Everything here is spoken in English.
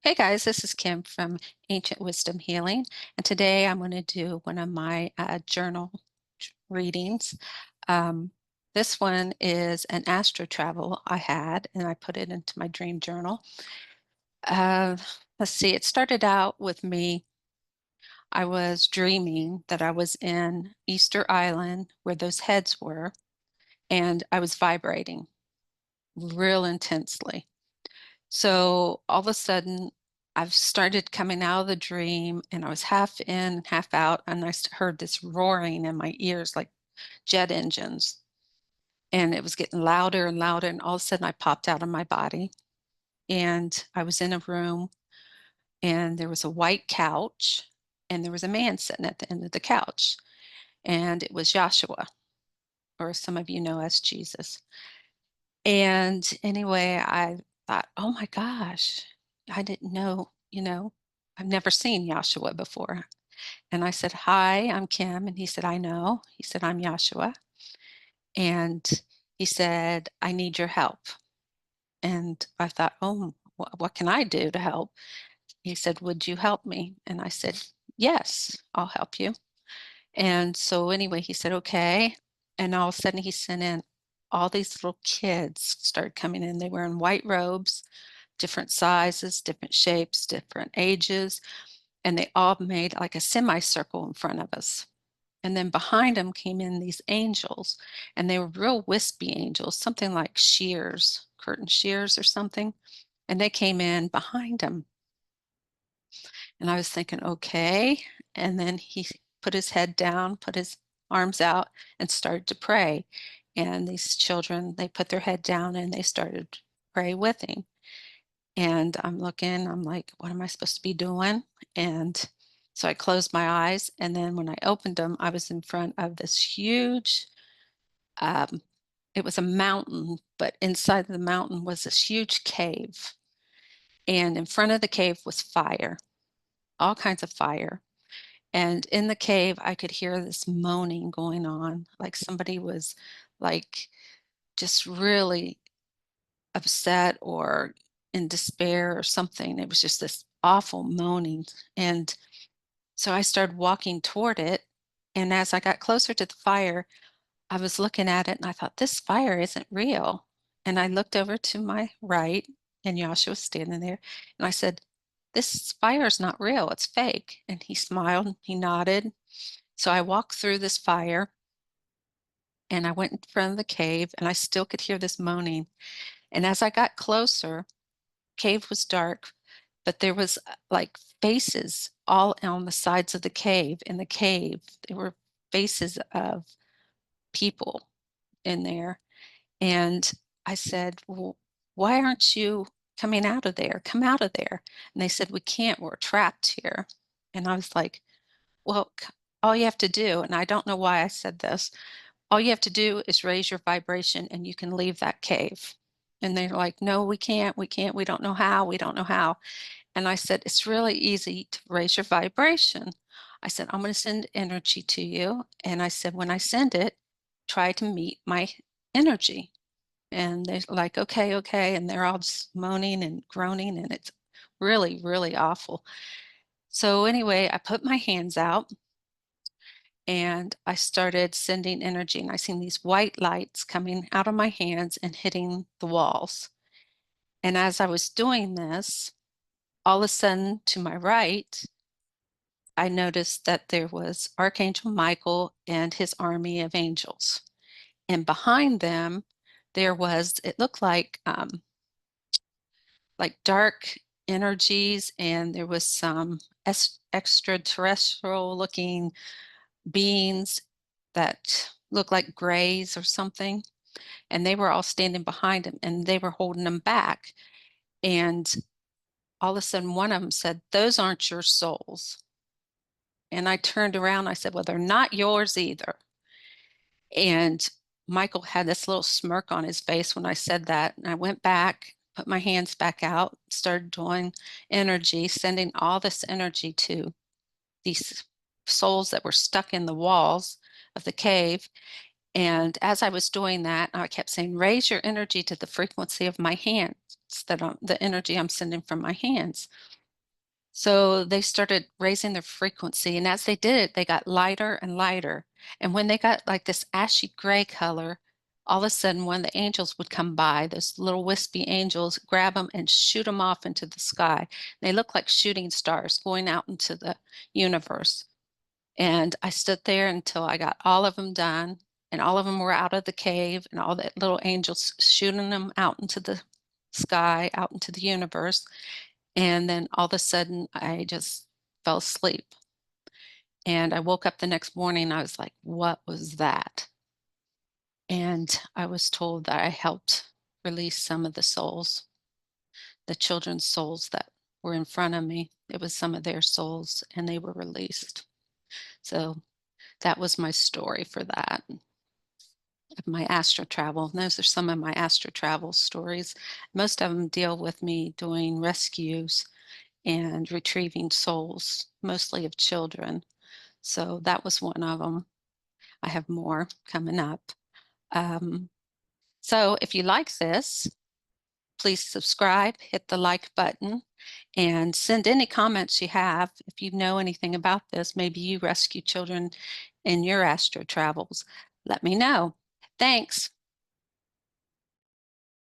Hey guys, this is Kim from Ancient Wisdom Healing, and today I'm going to do one of my journal readings. Um, this one is an astro travel I had, and I put it into my dream journal. Uh, let's see, it started out with me. I was dreaming that I was in Easter Island where those heads were, and I was vibrating real intensely. So all of a sudden, I've started coming out of the dream and I was half in, half out, and heard this roaring in my ears like jet engines. And it was getting louder and louder. And all of a sudden, I popped out of my body and I was in a room and there was a white couch and there was a man sitting at the end of the couch. And it was Joshua, or some of you know as Jesus. And anyway, I thought, oh my gosh, I didn't know, I've never seen Joshua before. And I said, hi, I'm Kim. And he said, I know. He said, I'm Joshua. And he said, I need your help. And I thought, oh, what can I do to help? He said, would you help me? And I said, yes, I'll help you. And so anyway, he said, okay. And all of a sudden he sent in all these little kids started coming in. They were in white robes, different sizes, different shapes, different ages, and they all made like a semicircle in front of us. And then behind them came in these angels, and they were real wispy angels, something like shears, curtain shears or something. And they came in behind him. And I was thinking, okay. And then he put his head down, put his arms out, and started to pray. And these children, they put their head down and they started to pray with him. And I'm looking, I'm like, what am I supposed to be doing? And so I closed my eyes. And then when I opened them, I was in front of this huge, um, it was a mountain, but inside the mountain was this huge cave. And in front of the cave was fire, all kinds of fire. And in the cave, I could hear this moaning going on, like somebody was like just really upset or in despair or something. It was just this awful moaning. And so I started walking toward it. And as I got closer to the fire, I was looking at it and I thought, this fire isn't real. And I looked over to my right and Yasha was standing there. And I said, this fire is not real. It's fake. And he smiled, he nodded. So I walked through this fire and I went in front of the cave and I still could hear this moaning. And as I got closer, cave was dark, but there was like faces all on the sides of the cave. In the cave, there were faces of people in there. And I said, well, why aren't you coming out of there? Come out of there. And they said, we can't, we're trapped here. And I was like, well, all you have to do, and I don't know why I said this, all you have to do is raise your vibration and you can leave that cave. And they're like, no, we can't, we don't know how, we don't know how. And I said, it's really easy to raise your vibration. I said, I'm going to send energy to you. And I said, when I send it, try to meet my energy. And they're like, okay, okay. And they're all just moaning and groaning, and it's really, really awful. So anyway, I put my hands out and I started sending energy, and I seen these white lights coming out of my hands and hitting the walls. And as I was doing this, all of a sudden to my right, I noticed that there was Archangel Michael and his army of angels. And behind them, there was, it looked like dark energies, and there was some extraterrestrial looking beings that looked like grays or something. And they were all standing behind him and they were holding him back. And all of a sudden, one of them said, those aren't your souls. And I turned around, I said, well, they're not yours either. And Michael had this little smirk on his face when I said that. And I went back, put my hands back out, started doing energy, sending all this energy to these souls that were stuck in the walls of the cave. And as I was doing that, I kept saying, raise your energy to the frequency of my hands, the energy I'm sending from my hands. So they started raising their frequency, and as they did it, they got lighter and lighter. And when they got like this ashy gray color, all of a sudden one of the angels would come by, those little wispy angels, grab them and shoot them off into the sky. They look like shooting stars going out into the universe. And I stood there until I got all of them done, and all of them were out of the cave, and all the little angels shooting them out into the sky, out into the universe. And then all of a sudden, I just fell asleep. And I woke up the next morning, I was like, what was that? And I was told that I helped release some of the souls, the children's souls that were in front of me. It was some of their souls, and they were released. So that was my story for that, of my astro travel. And those are some of my astro travel stories. Most of them deal with me doing rescues and retrieving souls, mostly of children. So that was one of them. I have more coming up. Um, so if you like this, please subscribe, hit the like button, and send any comments you have. If you know anything about this, maybe you rescue children in your astro travels, let me know. Thanks.